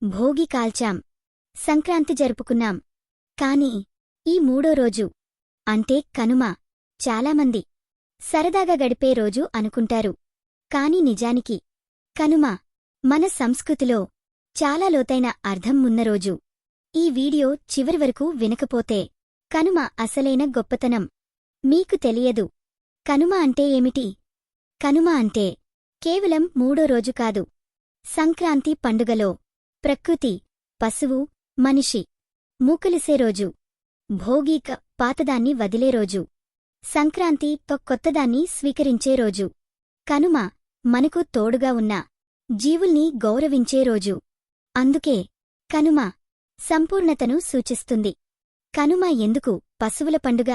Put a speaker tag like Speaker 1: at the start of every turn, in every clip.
Speaker 1: భోగి కాల్చాం, సంక్రాంతి జరుపుకున్నాం. కాని ఈ మూడో రోజు అంటే కనుమ చాలామంది సరదాగా గడిపే రోజు అనుకుంటారు. కాని నిజానికి కనుమ మన సంస్కృతిలో చాలా లోతైన అర్థం ఉన్న రోజు. ఈ వీడియో చివరి వరకు వినకపోతే కనుమ అసలైన గొప్పతనం మీకు తెలియదు. కనుమ అంటే ఏమిటి? కనుమ అంటే కేవలం మూడో రోజు కాదు. సంక్రాంతి పండుగలో ప్రకృతి, పశువు, మనిషి మూకలిసే రోజు. భోగిక పాతదాన్ని వదిలే రోజు. సంక్రాంతి కొత్తదాన్ని స్వీకరించే రోజు. కనుమ మనకు తోడుగా ఉన్న జీవుల్ని గౌరవించే రోజు. అందుకే కనుమ సంపూర్ణతను సూచిస్తుంది. కనుమ ఎందుకు పశువుల పండుగ?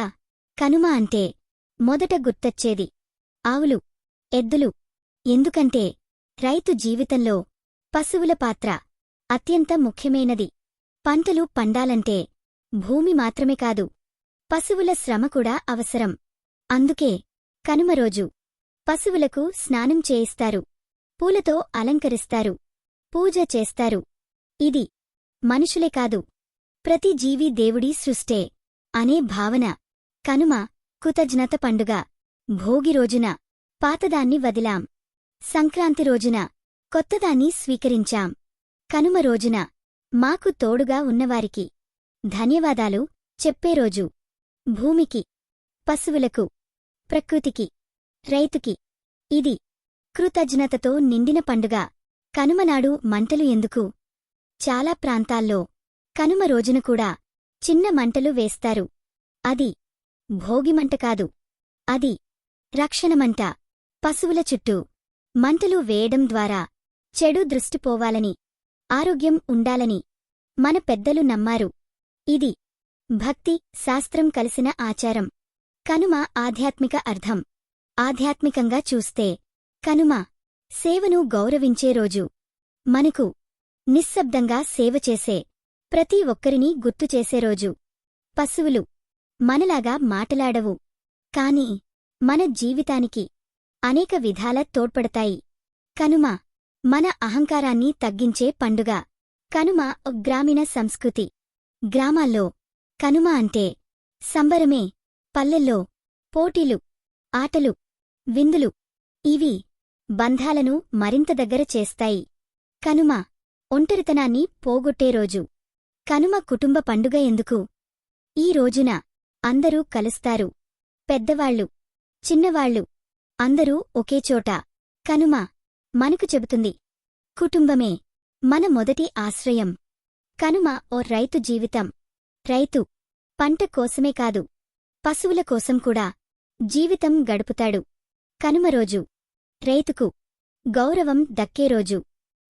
Speaker 1: కనుమ అంటే మొదట గుర్తొచ్చేది ఆవులు, ఎద్దులు. ఎందుకంటే రైతు జీవితంలో పశువుల పాత్ర అత్యంత ముఖ్యమైనది. పంటలు పండాలంటే భూమి మాత్రమే కాదు, పశువుల శ్రమ కూడా అవసరం. అందుకే కనుమ రోజు పశువులకు స్నానం చేయిస్తారు, పూలతో అలంకరిస్తారు, పూజ చేస్తారు. ఇది మనుషులే కాదు, ప్రతి జీవి దేవుడి సృష్టే అనే భావన. కనుమ కృతజ్ఞత పండుగ. భోగి రోజున పాతదాన్ని వదిలాం, సంక్రాంతి రోజున కొత్తదాన్ని స్వీకరించాం. కనుమ రోజున మాకు తోడుగా ఉన్నవారికి ధన్యవాదాలు చెప్పే రోజు. భూమికి, పశువులకు, ప్రకృతికి, రైతుకి ఇది కృతజ్ఞతతో నిండిన పండుగ. కనుమనాడు మంటలు ఎందుకు? చాలా ప్రాంతాల్లో కనుమ రోజున కూడా చిన్న మంటలు వేస్తారు. అది భోగిమంట కాదు, అది రక్షణమంట. పశువుల చుట్టూ మంటలు వేయడం ద్వారా చెడు దృష్టి పోవాలని, ఆరోగ్యం ఉండాలని మన పెద్దలు నమ్మారు. ఇది భక్తి, శాస్త్రం కలిసిన ఆచారం. కనుమ ఆధ్యాత్మిక అర్థం. ఆధ్యాత్మికంగా చూస్తే కనుమ సేవను గౌరవించే రోజు. మనకు నిశ్శబ్దంగా సేవ చేసే ప్రతి ఒక్కరినీ గుర్తుచేసే రోజు. పశువులు మనలాగా మాటలాడవు, కాని మన జీవితానికి అనేక విధాల తోడ్పడతాయి. కనుమ మన అహంకారాన్ని తగ్గించే పండుగ. కనుమ గ్రామీణ సంస్కృతి. గ్రామాల్లో కనుమ అంటే సంబరమే. పల్లెల్లో పోటీలు, ఆటలు, విందులు. ఇవి బంధాలను మరింత దగ్గర చేస్తాయి. కనుమ ఒంటరితనాన్ని పోగొట్టే రోజు. కనుమ కుటుంబ పండుగ ఎందుకు? ఈ రోజున అందరూ కలుస్తారు. పెద్దవాళ్లు, చిన్నవాళ్లు అందరూ ఒకేచోట. కనుమ మనకు చెబుతుంది కుటుంబమే మన మొదటి ఆశ్రయం. కనుమ ఓ రైతు జీవితం. రైతు పంట కోసమే కాదు, పశువుల కోసం కూడా జీవితం గడుపుతాడు. కనుమ రోజు రైతుకు గౌరవం దక్కే రోజు.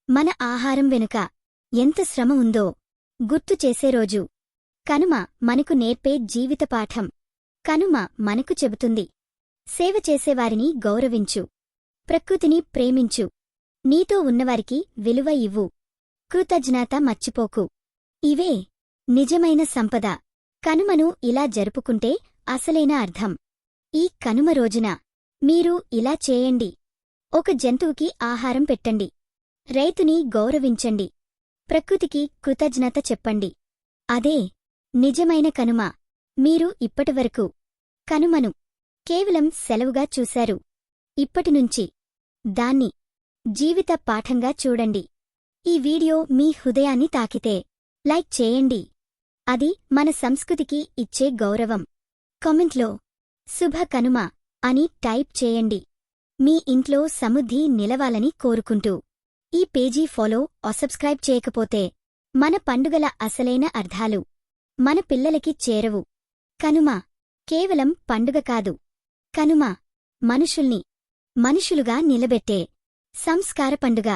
Speaker 1: మన ఆహారం వెనుక ఎంత శ్రమ ఉందో గుర్తు చేసే రోజు. కనుమ మనకు నేర్పే జీవిత పాఠం. కనుమ మనకు చెబుతుంది సేవ చేసేవారిని గౌరవించు, ప్రకృతిని ప్రేమించు, నీతో ఉన్నవారికి విలువ ఇవ్వు, కృతజ్ఞత మర్చిపోకు. ఇవే నిజమైన సంపద. కనుమను ఇలా జరుపుకుంటే అసలైన అర్థం. ఈ కనుమ రోజున మీరు ఇలా చేయండి. ఒక జంతువుకి ఆహారం పెట్టండి, రైతుని గౌరవించండి, ప్రకృతికి కృతజ్ఞత చెప్పండి. అదే నిజమైన కనుమ. మీరు ఇప్పటివరకు కనుమను కేవలం సెలవుగా చూశారు. ఇప్పటినుంచి దాన్ని జీవిత పాఠంగా చూడండి. ఈ వీడియో మీ హృదయాన్ని తాకితే లైక్ చేయండి. అది మన సంస్కృతికి ఇచ్చే గౌరవం. కామెంట్లో శుభ కనుమ అని టైప్ చేయండి. మీ ఇంట్లో సమృద్ధి నిలవాలని కోరుకుంటూ ఈ పేజీ ఫాలో సబ్స్క్రైబ్ చేయకపోతే మన పండుగల అసలైన అర్థాలు మన పిల్లలకి చేరవు. కనుమ కేవలం పండుగ కాదు, కనుమ మనుషుల్ని మనుషులుగా నిలబెట్టే సంస్కార పండుగ.